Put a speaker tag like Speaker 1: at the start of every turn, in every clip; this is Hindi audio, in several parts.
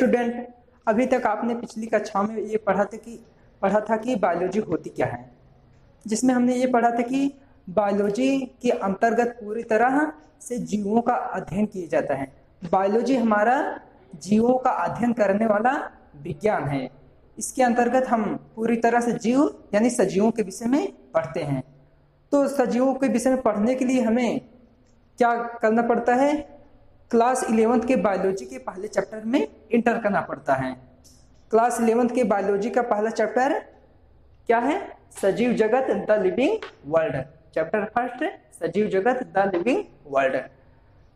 Speaker 1: स्टूडेंट, अभी तक आपने पिछली कक्षा में ये पढ़ा था कि बायोलॉजी होती क्या है, जिसमें हमने ये पढ़ा था कि बायोलॉजी के अंतर्गत पूरी तरह से जीवों का अध्ययन किया जाता है। बायोलॉजी हमारा जीवों का अध्ययन करने वाला विज्ञान है। इसके अंतर्गत हम पूरी तरह से जीव यानी सजीवों के विषय में पढ़ते हैं। तो सजीवों के विषय में पढ़ने के लिए हमें क्या करना पड़ता है? क्लास 11th के बायोलॉजी के पहले चैप्टर में इंटर करना पड़ता है। क्लास 11th के बायोलॉजी का पहला चैप्टर क्या है? सजीव जगत the living world. Chapter first, सजीव जगत द लिविंग वर्ल्ड।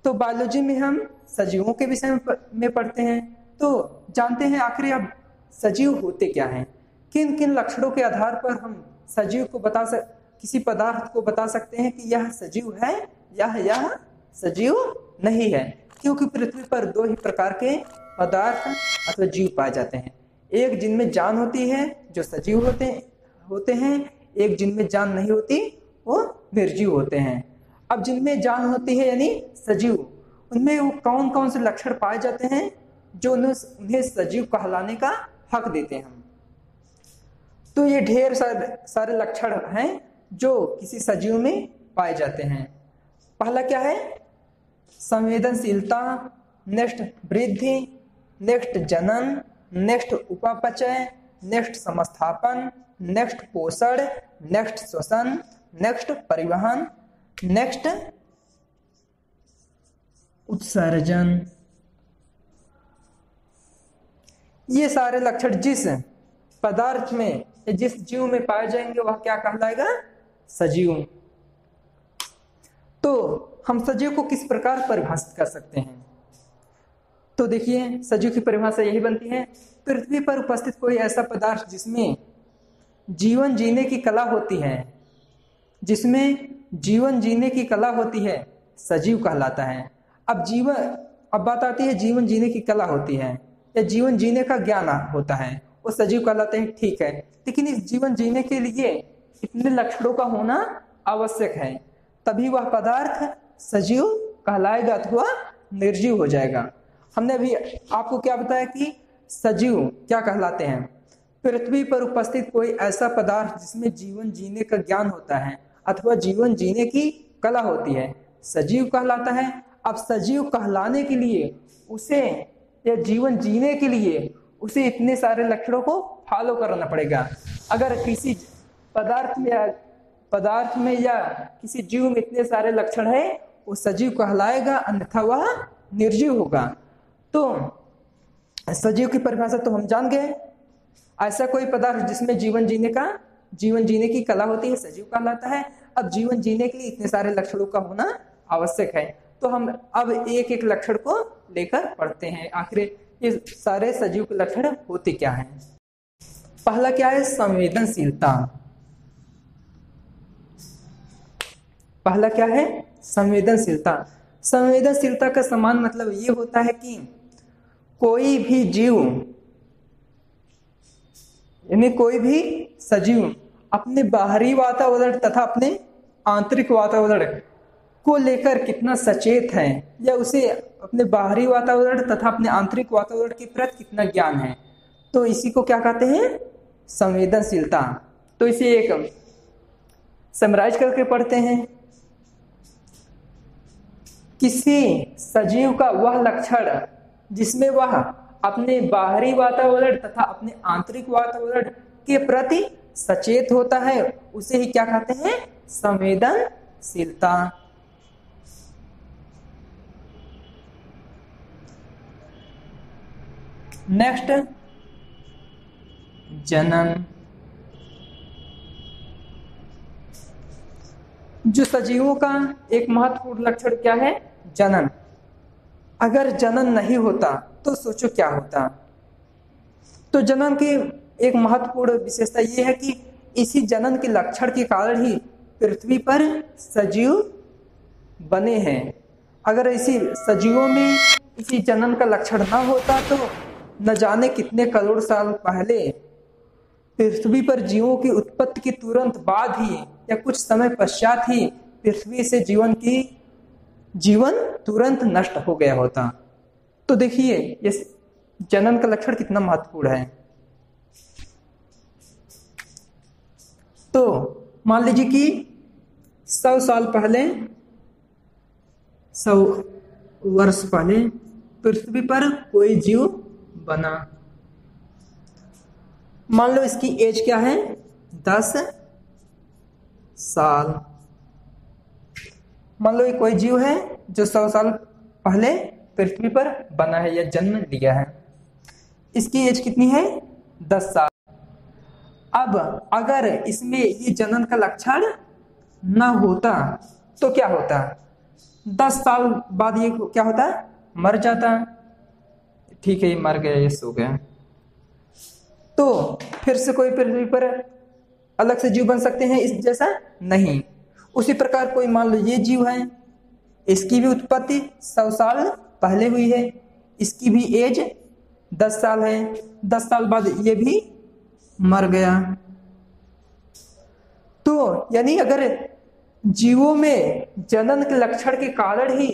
Speaker 1: तो बायोलॉजी में हम सजीवों के विषय में पढ़ते हैं। तो जानते हैं आखिर अब सजीव होते क्या हैं, किन किन लक्षणों के आधार पर हम सजीव को किसी पदार्थ को बता सकते हैं कि यह सजीव है या यह सजीव नहीं है। क्योंकि पृथ्वी पर दो ही प्रकार के पदार्थ अथवा जीव पाए जाते हैं, एक जिनमें जान होती है जो सजीव होते हैं, एक जिनमें जान नहीं होती वो निर्जीव होते हैं। अब जिनमें जान होती है यानी सजीव, उनमें वो कौन कौन से लक्षण पाए जाते हैं जो उन्हें सजीव कहलाने का हक देते हैं। तो ये ढेर सारे लक्षण हैं जो किसी सजीव में पाए जाते हैं। पहला क्या है? संवेदनशीलता, नेक्स्ट वृद्धि, नेक्स्ट जनन, नेक्स्ट उपापचय, नेक्स्ट समस्थापन, नेक्स्ट पोषण, नेक्स्ट श्वसन, नेक्स्ट परिवहन, नेक्स्ट उत्सर्जन। ये सारे लक्षण जिस पदार्थ में जिस जीव में पाए जाएंगे वह क्या कहलाएगा? सजीव। तो हम सजीव को किस प्रकार परिभाषित कर सकते हैं? तो देखिए, सजीव की परिभाषा यही बनती है, पृथ्वी पर उपस्थित कोई ऐसा पदार्थ जिसमें जीवन जीने की कला होती है, जिसमें जीवन जीने की कला होती है, सजीव कहलाता है। अब बात आती है जीवन जीने की कला होती है या जीवन जीने का ज्ञान होता है, वो सजीव कहलाते हैं। ठीक है, लेकिन इस जीवन जीने के लिए इतने लक्षणों का होना आवश्यक है, तभी वह पदार्थ सजीव कहलाएगा अथवा निर्जीव हो जाएगा। हमने अभी आपको क्या बताया कि सजीव क्या कहलाते हैं? पृथ्वी पर उपस्थित कोई ऐसा पदार्थ जिसमें जीवन जीने का ज्ञान होता है अथवा जीवन जीने की कला होती है, सजीव कहलाता है। अब सजीव कहलाने के लिए उसे या जीवन जीने के लिए उसे इतने सारे लक्षणों को फॉलो करना पड़ेगा। अगर किसी पदार्थ में या किसी जीव में इतने सारे लक्षण है वो सजीव कहलाएगा, अन्यथा वह निर्जीव होगा। तो सजीव की परिभाषा तो हम जान गए, ऐसा कोई पदार्थ जिसमें जीवन जीने की कला होती है, सजीव कहलाता है। अब जीवन जीने के लिए इतने सारे लक्षणों का होना आवश्यक है। तो हम अब एक एक लक्षण को लेकर पढ़ते हैं, आखिर ये सारे सजीव के लक्षण होते क्या हैं। पहला क्या है? संवेदनशीलता। पहला क्या है? संवेदनशीलता। संवेदनशीलता का समान मतलब ये होता है कि कोई भी जीव यानी कोई भी सजीव अपने बाहरी वातावरण तथा अपने आंतरिक वातावरण को लेकर कितना सचेत है या उसे अपने बाहरी वातावरण तथा अपने आंतरिक वातावरण के प्रति कितना ज्ञान है, तो इसी को क्या कहते हैं? संवेदनशीलता। तो इसे एक समराइज करके पढ़ते हैं। किसी सजीव का वह लक्षण जिसमें वह अपने बाहरी वातावरण तथा अपने आंतरिक वातावरण के प्रति सचेत होता है, उसे ही क्या कहते हैं? संवेदनशीलता। नेक्स्ट जनन। जो सजीवों का एक महत्वपूर्ण लक्षण क्या है? जनन। अगर जनन नहीं होता तो सोचो क्या होता। तो जनन की एक महत्वपूर्ण विशेषता यह है कि इसी जनन के लक्षण के कारण ही पृथ्वी पर सजीव बने हैं। अगर इसी सजीवों में इसी जनन का लक्षण ना होता तो न जाने कितने करोड़ साल पहले पृथ्वी पर जीवों की उत्पत्ति के तुरंत बाद ही या कुछ समय पश्चात ही पृथ्वी से जीवन तुरंत नष्ट हो गया होता। तो देखिए, जनन का लक्षण कितना महत्वपूर्ण है। तो मान लीजिए कि 100 साल पहले, 100 वर्ष पहले पृथ्वी पर कोई जीव बना। मान लो इसकी एज क्या है, 10 साल। मान लो ये कोई जीव है जो 100 साल पहले पृथ्वी पर बना है या जन्म लिया है। इसकी एज कितनी है, 10 साल। अब अगर इसमें ये जनन का लक्षण ना होता तो क्या होता, 10 साल बाद ये क्या होता, मर जाता। ठीक है, ये मर गया, ये सो गया। तो फिर से कोई पृथ्वी पर अलग से जीव बन सकते हैं इस जैसा, नहीं। उसी प्रकार कोई मान लो ये जीव है, इसकी भी उत्पत्ति 100 साल पहले हुई है, इसकी भी एज 10 साल है, 10 साल बाद ये भी मर गया। तो यानी अगर जीवों में जनन के लक्षण के कारण ही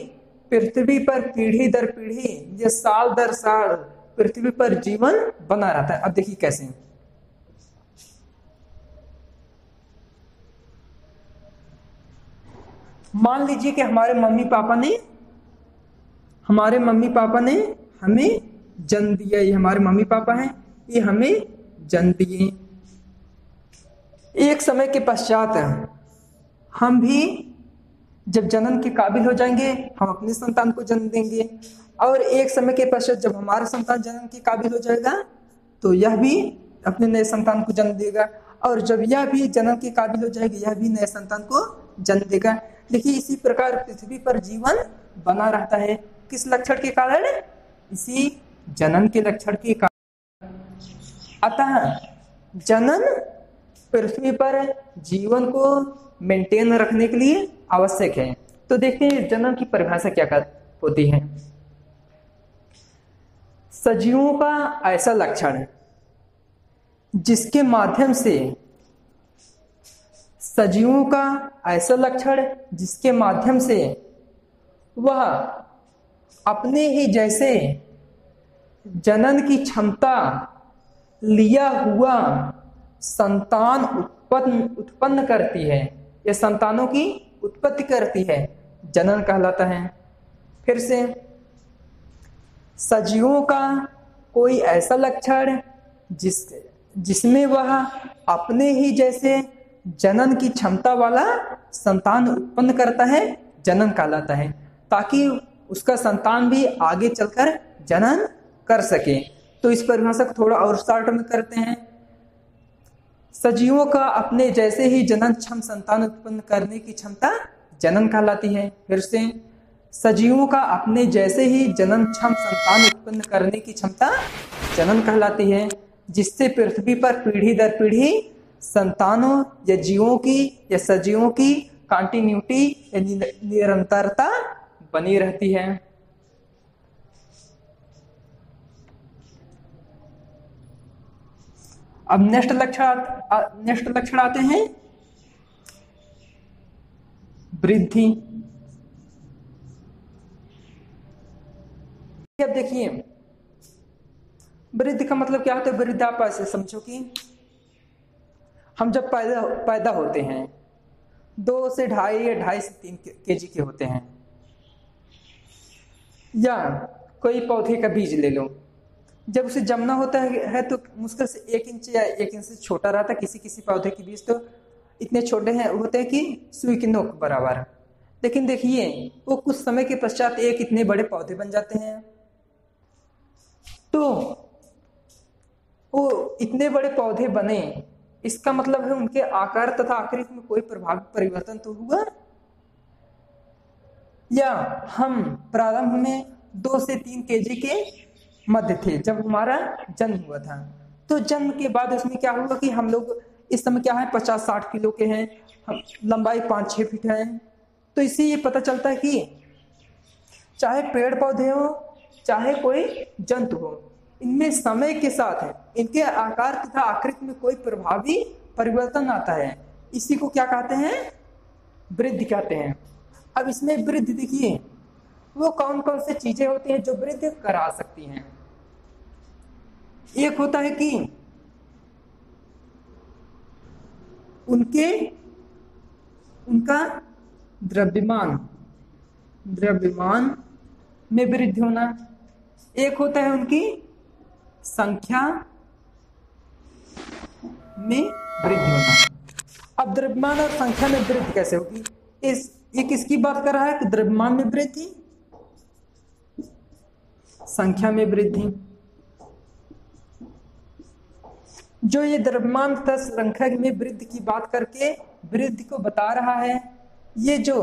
Speaker 1: पृथ्वी पर पीढ़ी दर पीढ़ी या साल दर साल पृथ्वी पर जीवन बना रहता है। अब देखिए कैसे, मान लीजिए कि हमारे मम्मी पापा ने हमें जन्म दिया। ये हमारे मम्मी पापा हैं, ये हमें जन्म दिए। एक समय के पश्चात हम भी जब जनन के काबिल हो जाएंगे, हम अपने संतान को जन्म देंगे। और एक समय के पश्चात जब हमारा संतान जनन के काबिल हो जाएगा तो यह भी अपने नए संतान को जन्म देगा। और जब यह भी जनन के काबिल हो जाएगी, यह भी नए संतान को जन्म देगा। देखिए इसी प्रकार पृथ्वी पर जीवन बना रहता है। किस लक्षण के कारण, इसी जनन के लक्षण के कारण। अतः जनन पृथ्वी पर जीवन को मेंटेन रखने के लिए आवश्यक है। तो देखते हैं जनन की परिभाषा क्या होती है। सजीवों का ऐसा लक्षण जिसके माध्यम से वह अपने ही जैसे जनन की क्षमता लिया हुआ संतान उत्पन्न करती है या संतानों की उत्पत्ति करती है, जनन कहलाता है। फिर से, सजीवों का कोई ऐसा लक्षण जिसमें वह अपने ही जैसे जनन की क्षमता वाला संतान उत्पन्न करता है, जनन कहलाता है, ताकि उसका संतान भी आगे चलकर जनन कर सके। तो इस परिभाषा को थोड़ा और शॉर्ट में करते हैं। सजीवों का अपने जैसे ही जनन क्षम संतान उत्पन्न करने की क्षमता जनन कहलाती है। फिर से, सजीवों का अपने जैसे ही जनन क्षम संतान उत्पन्न करने की क्षमता जनन कहलाती है, जिससे पृथ्वी पर पीढ़ी दर पीढ़ी संतानों या जीवों की या सजीवों की कंटिन्यूटी या निरंतरता बनी रहती है। अब नेक्स्ट लक्षण आते हैं वृद्धि। अब देखिए वृद्धि का मतलब क्या होता है। वृद्धि आप ऐसे समझो कि हम जब पैदा होते हैं 2 से 2.5 या 2.5 से 3 केजी के होते हैं। या कोई पौधे का बीज ले लो, जब उसे जमना होता है तो मुश्किल से 1 इंच या 1 इंच से छोटा रहता है। किसी पौधे के बीज तो इतने छोटे हैं होते हैं कि सुई की नोक बराबर। लेकिन देखिए वो कुछ समय के पश्चात एक इतने बड़े पौधे बन जाते हैं। तो वो इतने बड़े पौधे बने, इसका मतलब है उनके आकार तथा आकृति में कोई प्रभावी परिवर्तन तो हुआ। या हम प्रारंभ में 2 से 3 केजी के मध्य थे जब हमारा जन्म हुआ था। तो जन्म के बाद उसमें क्या हुआ कि हम लोग इस समय क्या है 50-60 किलो के हैं, हम लंबाई 5-6 फीट है। तो इससे ये पता चलता है कि चाहे पेड़ पौधे हो चाहे कोई जंतु हो, इनमें समय के साथ इनके आकार तथा आकृति में कोई प्रभावी परिवर्तन आता है। इसी को क्या कहते हैं, वृद्धि कहते हैं। अब इसमें वृद्धि देखिए वो कौन कौन से चीजें होती हैं जो वृद्धि करा सकती हैं। एक होता है कि उनके उनका द्रव्यमान द्रव्यमान में वृद्धि होना, एक होता है उनकी संख्या में वृद्धि होना। अब द्रव्यमान और संख्या में वृद्धि कैसे होगी? ये किसकी बात कर रहा है कि द्रव्यमान में वृद्धि, संख्या में वृद्धि। जो ये द्रव्यमान तथा संख्या में वृद्धि की बात करके वृद्धि को बता रहा है, ये जो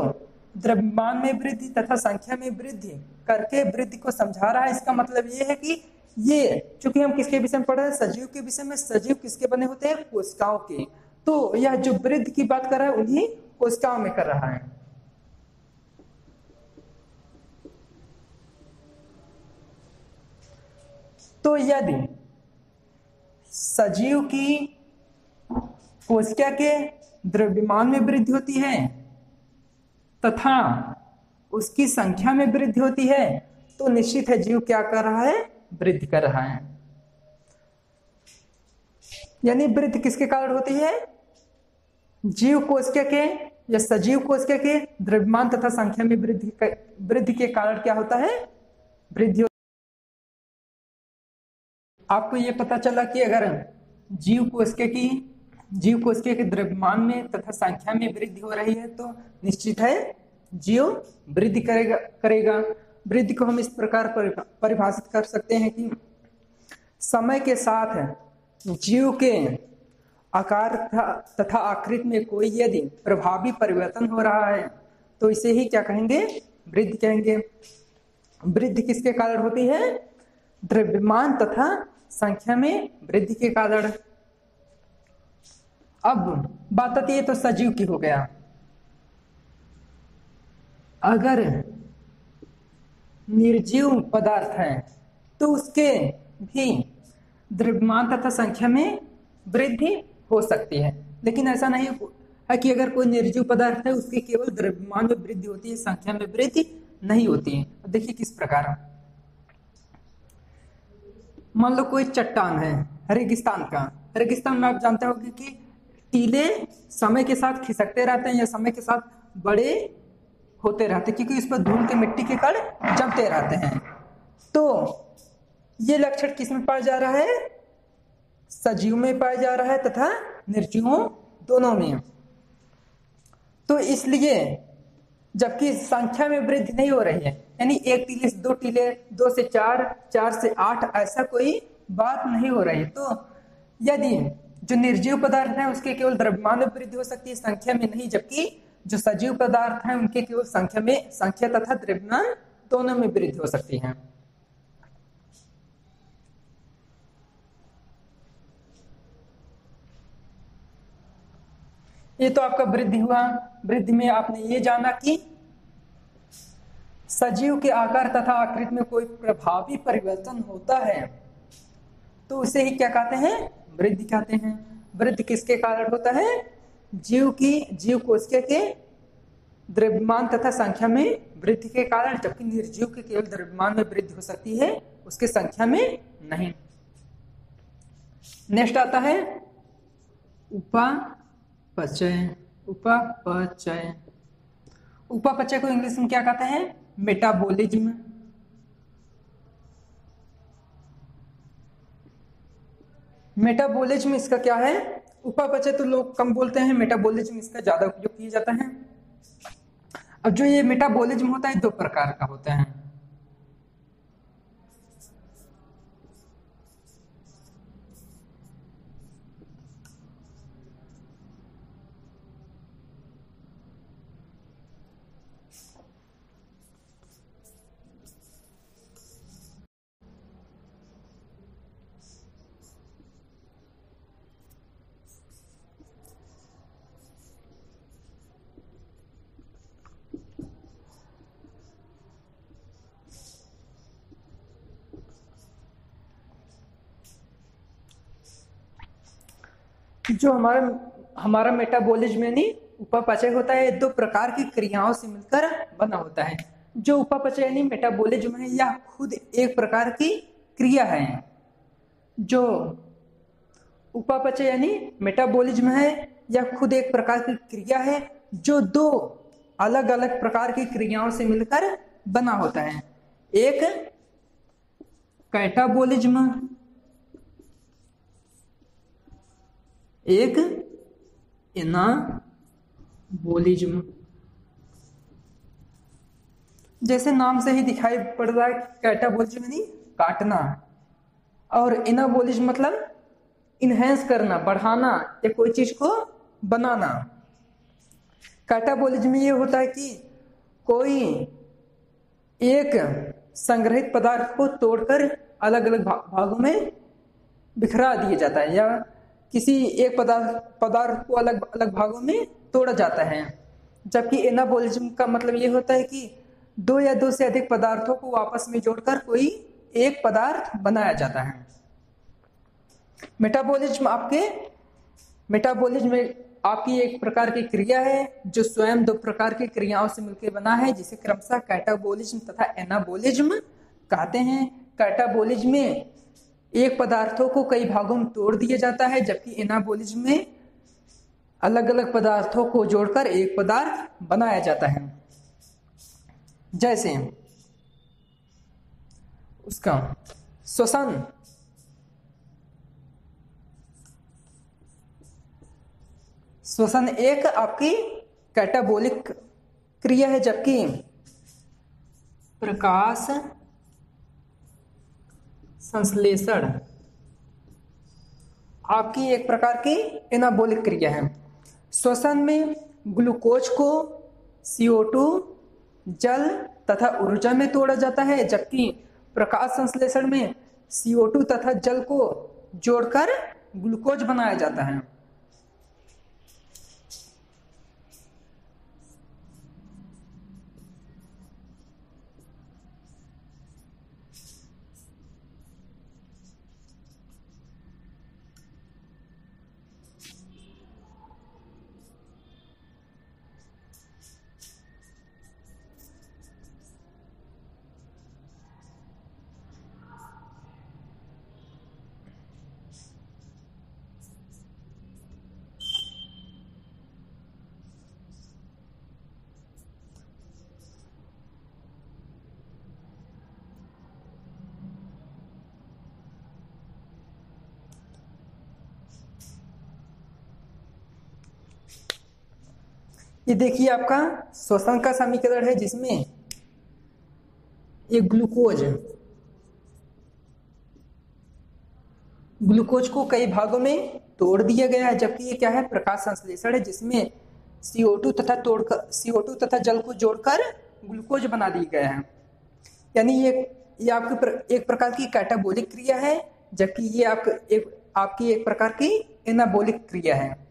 Speaker 1: द्रव्यमान में वृद्धि तथा संख्या में वृद्धि करके वृद्धि को समझा रहा है, इसका मतलब ये है कि ये, चूंकि हम किसके विषय में पढ़ रहे हैं, सजीव के विषय में। सजीव किसके बने होते हैं? कोशिकाओं के। तो यह जो वृद्धि की बात कर रहा है उन्हीं कोशिकाओं में कर रहा है। तो यदि सजीव की कोशिका के द्रव्यमान में वृद्धि होती है तथा उसकी संख्या में वृद्धि होती है, तो निश्चित है जीव क्या कर रहा है? वृद्धि कर रहा है। यानी वृद्धि किसके कारण होती है? जीव कोशिका के या सजीव कोशिका के द्रव्यमान तथा संख्या में वृद्धि के कारण क्या होता है? वृद्धि। आपको यह पता चला कि अगर जीव कोशिका के द्रव्यमान में तथा संख्या में वृद्धि हो रही है तो निश्चित है जीव वृद्धि करेगा। वृद्धि को हम इस प्रकार परिभाषित कर सकते हैं कि समय के साथ जीव के आकार तथा आकृति में कोई यदि प्रभावी परिवर्तन हो रहा है तो इसे ही क्या कहेंगे? वृद्धि कहेंगे। वृद्धि किसके कारण होती है? द्रव्यमान तथा संख्या में वृद्धि के कारण। अब बात आती है तो सजीव की हो गया। अगर निर्जीव पदार्थ है तो उसके भी द्रव्यमान तथा संख्या में वृद्धि हो सकती है, लेकिन ऐसा नहीं है कि अगर कोई निर्जीव पदार्थ है उसके केवल द्रव्यमान में वृद्धि होती है, संख्या में वृद्धि नहीं होती है। देखिए किस प्रकार, मान लो कोई चट्टान है रेगिस्तान का। रेगिस्तान में आप जानते होंगे कि टीले समय के साथ खिसकते रहते हैं या समय के साथ बड़े होते रहते हैं, क्योंकि इस पर धूल के मिट्टी के कण जमते रहते हैं। तो ये लक्षण किस में पाया जा रहा है? सजीव में पाया जा रहा है तथा निर्जीवों दोनों में। तो इसलिए जबकि संख्या में वृद्धि नहीं हो रही है, यानी एक टीले से दो टीले, 2 से 4, 4 से 8, ऐसा कोई बात नहीं हो रही है। तो यदि जो निर्जीव पदार्थ है उसके केवल द्रव्यमान में वृद्धि हो सकती है, संख्या में नहीं, जबकि जो सजीव पदार्थ है उनके केवल संख्या तथा द्रव्यमान दोनों में वृद्धि हो सकती है। ये तो आपका वृद्धि हुआ। वृद्धि में आपने ये जाना कि सजीव के आकार तथा आकृति में कोई प्रभावी परिवर्तन होता है तो उसे ही क्या कहते हैं? वृद्धि कहते हैं। वृद्धि किसके कारण होता है? जीव कोशिका के द्रव्यमान तथा संख्या में वृद्धि के कारण, जबकि निर्जीव के केवल द्रव्यमान में वृद्धि हो सकती है, उसके संख्या में नहीं। नेक्स्ट आता है उपापचय। उपापचय को इंग्लिश में क्या कहते हैं? मेटाबॉलिज्म। मेटाबॉलिज्म इसका क्या है? उपापचय तो लोग कम बोलते हैं, मेटाबॉलिज्म इसका ज्यादा उपयोग किया जाता है। अब जो ये मेटाबॉलिज्म होता है 2 प्रकार का होता है। जो हमारा मेटाबॉलिज्म यानी उपापचय होता है, 2 प्रकार की क्रियाओं से मिलकर बना होता है। जो उपापचय यानी मेटाबॉलिज्म है, यह खुद एक प्रकार की क्रिया है, जो उपापचय यानी मेटाबॉलिज्म है, यह खुद एक प्रकार की क्रिया है जो दो अलग अलग प्रकार की क्रियाओं से मिलकर बना होता है। एक कैटाबॉलिज्म, एक एनाबॉलिज्म। जैसे नाम से ही दिखाई पड़ रहा है, कैटाबॉलिज्म यानी काटना, और एनाबॉलिज्म मतलब इनहेंस करना, बढ़ाना या कोई चीज को बनाना। कैटाबॉलिज्म में ये होता है कि कोई एक संग्रहित पदार्थ को तोड़कर अलग अलग भागों में बिखरा दिया जाता है, या किसी एक पदार्थ को अलग अलग भागों में तोड़ा जाता है। जबकि एनाबॉलिज्म का मतलब ये होता है कि दो या दो से अधिक पदार्थों को आपस में जोड़कर कोई एक पदार्थ बनाया जाता है। मेटाबॉलिज्म आपकी एक प्रकार की क्रिया है जो स्वयं दो प्रकार की क्रियाओं से मिलकर बना है, जिसे क्रमशः कैटाबॉलिज्म तथा एनाबॉलिज्म कहते हैं। कैटाबॉलिज्म में एक पदार्थों को कई भागों में तोड़ दिया जाता है, जबकि एनाबॉलिज्म में अलग अलग पदार्थों को जोड़कर एक पदार्थ बनाया जाता है। जैसे उसका श्वसन एक आपकी कैटाबॉलिक क्रिया है, जबकि प्रकाश संश्लेषण आपकी एक प्रकार की एनाबॉलिक क्रिया है। श्वसन में ग्लूकोज को CO2, जल तथा ऊर्जा में तोड़ा जाता है, जबकि प्रकाश संश्लेषण में CO2 तथा जल को जोड़कर ग्लूकोज बनाया जाता है। ये देखिए आपका श्वसन का समीकरण है, जिसमें ये ग्लूकोज को कई भागों में तोड़ दिया गया है, जबकि ये क्या है, प्रकाश संश्लेषण है, जिसमें CO2 तथा जल को जोड़कर ग्लूकोज बना दिया गया है। यानी ये आपकी एक प्रकार की कैटाबॉलिक क्रिया है, जबकि ये आपकी एक प्रकार की एनाबॉलिक क्रिया है।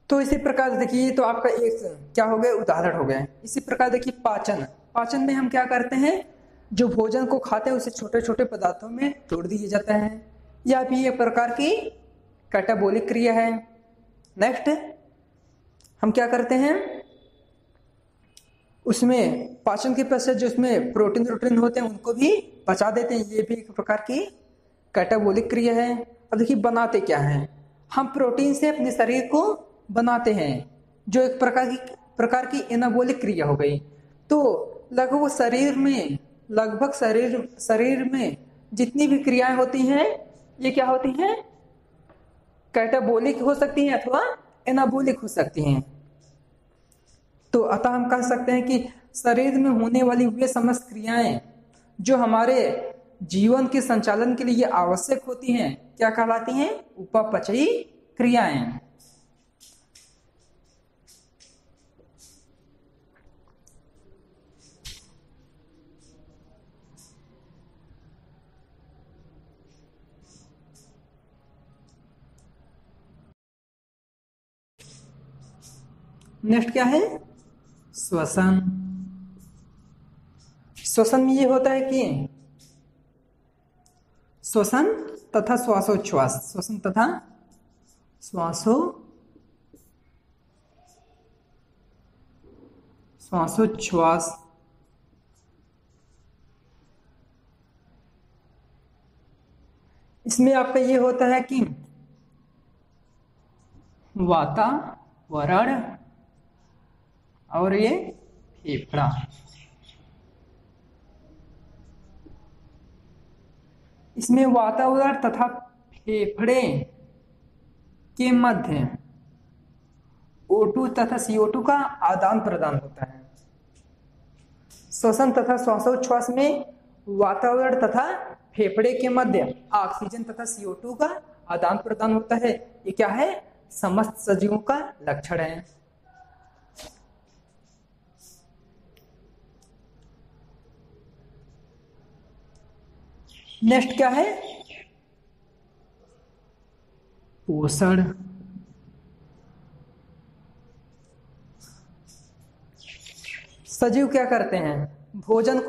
Speaker 1: तो इसी प्रकार देखिए, तो आपका एक क्या हो गया, उदाहरण हो गया। इसी प्रकार देखिए पाचन में हम क्या करते हैं, जो भोजन को खाते हैं उसे छोटे छोटे पदार्थों में तोड़ दिए जाता है। यह भी एक प्रकार की कैटाबॉलिक क्रिया है। नेक्स्ट हम क्या करते हैं, उसमें पाचन के पश्चात जो उसमें प्रोटीन होते हैं उनको भी पचा देते हैं। ये भी एक प्रकार की कैटाबॉलिक क्रिया है। अब देखिए बनाते क्या है, हम प्रोटीन से अपने शरीर को बनाते हैं, जो एक प्रकार की एनाबॉलिक क्रिया हो गई। तो लगभग शरीर में जितनी भी क्रियाएं होती हैं, ये क्या होती हैं, कैटाबॉलिक हो सकती हैं अथवा एनाबॉलिक हो सकती हैं। तो अतः हम कह सकते हैं कि शरीर में होने वाली वे समस्त क्रियाएं जो हमारे जीवन के संचालन के लिए आवश्यक होती हैं, क्या कहलाती हैं, उपापचयी क्रियाएं। नेक्स्ट क्या है, श्वसन में ये होता है कि श्वसन तथा श्वासोच्छ्वास, श्वसन तथा श्वासोच्छ्वास इसमें आपका ये होता है कि वातावरण और ये फेफड़ा। इसमें वातावरण तथा फेफड़े के मध्य O2 तथा CO2 का आदान प्रदान होता है। श्वसन तथा श्वासोच्छ्वास में वातावरण तथा फेफड़े के मध्य ऑक्सीजन तथा CO2 का आदान प्रदान होता है। ये क्या है? समस्त सजीवों का लक्षण है। नेक्स्ट क्या है? पोषण। सजीव क्या करते हैं? भोजन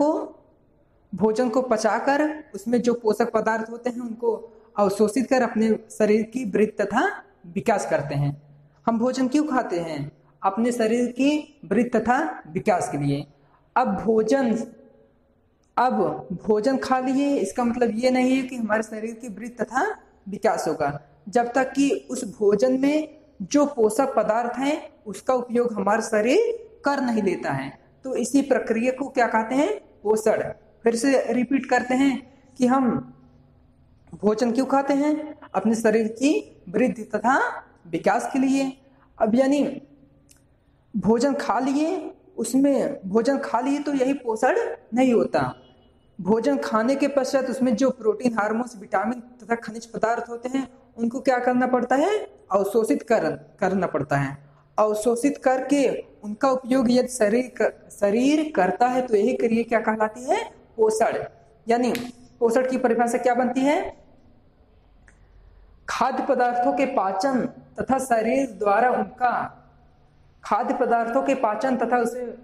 Speaker 1: को पचाकर उसमें जो पोषक पदार्थ होते हैं उनको अवशोषित कर अपने शरीर की वृद्धि तथा विकास करते हैं। हम भोजन क्यों खाते हैं? अपने शरीर की वृद्धि तथा विकास के लिए। अब भोजन खा लिए, इसका मतलब ये नहीं है कि हमारे शरीर की वृद्धि तथा विकास होगा, जब तक कि उस भोजन में जो पोषक पदार्थ हैं उसका उपयोग हमारा शरीर कर नहीं लेता है। तो इसी प्रक्रिया को क्या कहते हैं? पोषण। फिर से रिपीट करते हैं कि हम भोजन क्यों खाते हैं? अपने शरीर की वृद्धि तथा विकास के लिए। अब यानी भोजन खा लिए तो यही पोषण नहीं होता। भोजन खाने के पश्चात उसमें जो प्रोटीन, हार्मोन्स, विटामिन तथा खनिज पदार्थ होते हैं उनको क्या करना पड़ता है? अवशोषित करना पड़ता है। अवशोषित करके उनका उपयोग यदि शरीर करता है तो यही क्रिया क्या कहलाती है? पोषण। यानी पोषण की परिभाषा क्या बनती है? खाद्य पदार्थों के पाचन तथा शरीर द्वारा उनका खाद्य पदार्थों के पाचन तथा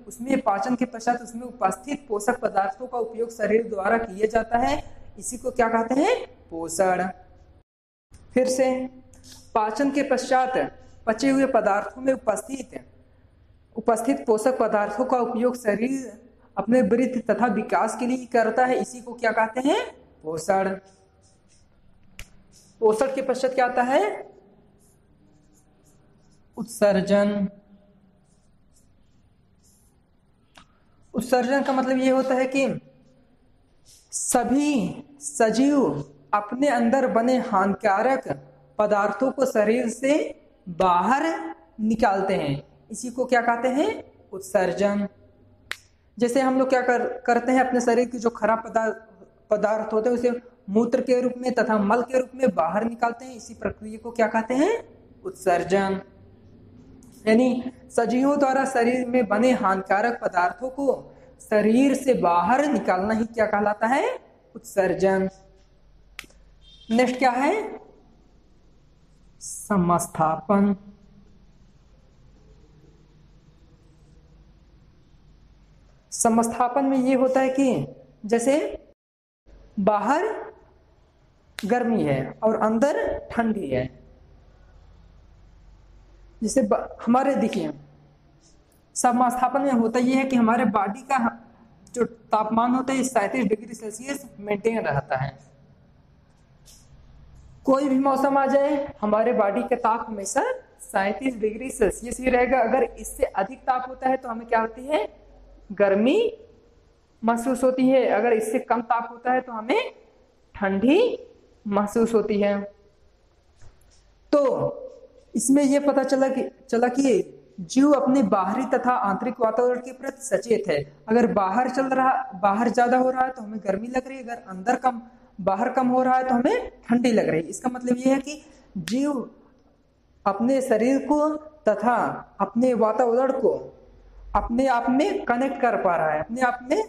Speaker 1: उसमें पाचन के पश्चात उसमें उपस्थित पोषक पदार्थों का उपयोग शरीर द्वारा किया जाता है। इसी को क्या कहते हैं? पोषण। फिर से, पाचन के पश्चात पचे हुए पदार्थों में उपस्थित पोषक पदार्थों का उपयोग शरीर अपने वृद्धि तथा विकास के लिए करता है। इसी को क्या कहते हैं? पोषण। पोषण के पश्चात क्या आता है? उत्सर्जन। उत्सर्जन का मतलब ये होता है कि सभी सजीव अपने अंदर बने हानिकारक पदार्थों को शरीर से बाहर निकालते हैं। इसी को क्या कहते हैं? उत्सर्जन। जैसे हम लोग क्या करते हैं, अपने शरीर के जो खराब पदार्थ होते हैं उसे मूत्र के रूप में तथा मल के रूप में बाहर निकालते हैं। इसी प्रक्रिया को क्या कहते हैं? उत्सर्जन। यानी सजीवों द्वारा शरीर में बने हानिकारक पदार्थों को शरीर से बाहर निकालना ही क्या कहलाता है? उत्सर्जन। नेक्स्ट क्या है? समस्थापन। समस्थापन में ये होता है कि जैसे बाहर गर्मी है और अंदर ठंडी है। जैसे हमारे देखिए, समस्थापन में होता यह है कि हमारे बॉडी का जो तापमान होता है 37 डिग्री सेल्सियस मेंटेन रहता है। कोई भी मौसम आ जाए हमारे बॉडी का ताप हमेशा 37 डिग्री सेल्सियस ही रहेगा। अगर इससे अधिक ताप होता है तो हमें क्या होती है? गर्मी महसूस होती है। अगर इससे कम ताप होता है तो हमें ठंडी महसूस होती है। तो इसमें यह पता चला कि जीव अपने बाहरी तथा आंतरिक वातावरण के प्रति सचेत है। अगर बाहर ज्यादा हो रहा है तो हमें गर्मी लग रही है, अगर बाहर कम हो रहा है तो हमें ठंडी लग रही है। इसका मतलब यह है कि जीव अपने शरीर को तथा अपने वातावरण को अपने आप में कनेक्ट कर पा रहा है, अपने आप में